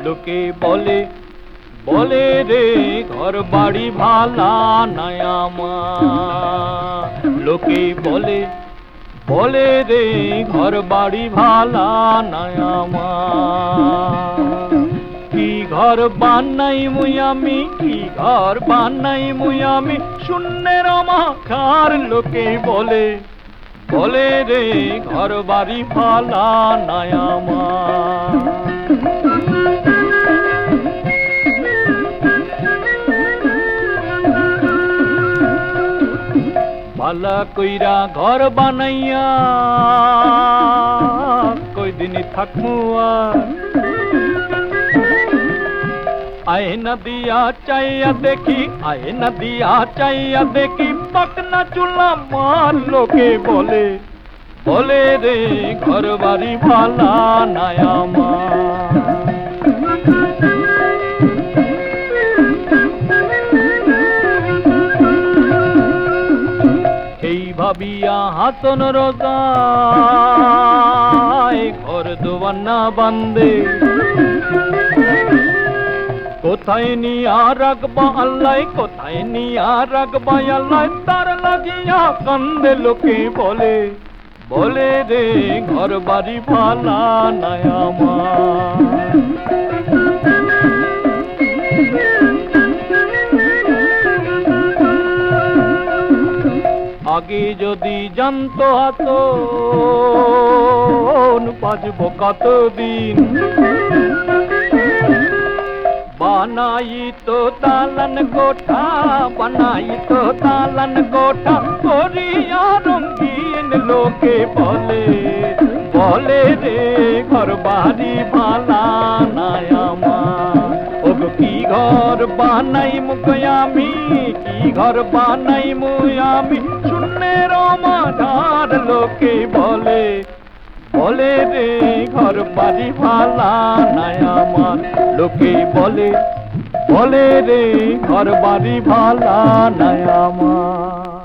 লোকে বলে বলে রে ঘর বাড়ি ভালা নাই আমার, লোকে বলে বলে রে ঘর বাড়ি ভালা নাই আমার। কি ঘর বানাই মুই আমি, কি ঘর বানাই মুই আমি, শূন্যের আমাখার লোকে বলে বলে রে ঘর বাড়ি ভালা নাই আমার। ভালা কইরা ঘর বানাইয়া কয়দিন থাকমু আর, আয়না দিয়া চাইয়া দেখি, আয়না দিয়া চাইয়া দেখি পাকনা চুলা মার। লোকে বলে বলে রে ঘর বাড়ি ভালা নাই আমার। এই ভাবিয়া হাসন রোজায় ঘর দোয়ানা বান্দে, কোথায় নিয়া রাখবা আল্লাহ, কোথায় নিয়া রাখবা আল্লাহ, তার লাগিয়া কান্দে। লোকে বলে বলে রে ঘর বাড়ি ভালা নাই আমার। আগে যদি জানতো হাসন বাঁচব কতদিন, বানাই তো তালান গোঠা, বানাই তো তালান গোঠা করিয়া রঙ্গিন। লোকে বলে বলে রে ঘর বাড়ি ভালা নাই আমার। ওগো কি ঘর বানাই মুই আমি, কি ঘর বানাই মুই আমি, শূন্যের মাঝার। লোকে বলে বলে রে ঘর বাড়ি ভালা নাই আমার। লোকে বলে বলে রে ঘর বাড়ি ভালা নাই আমার।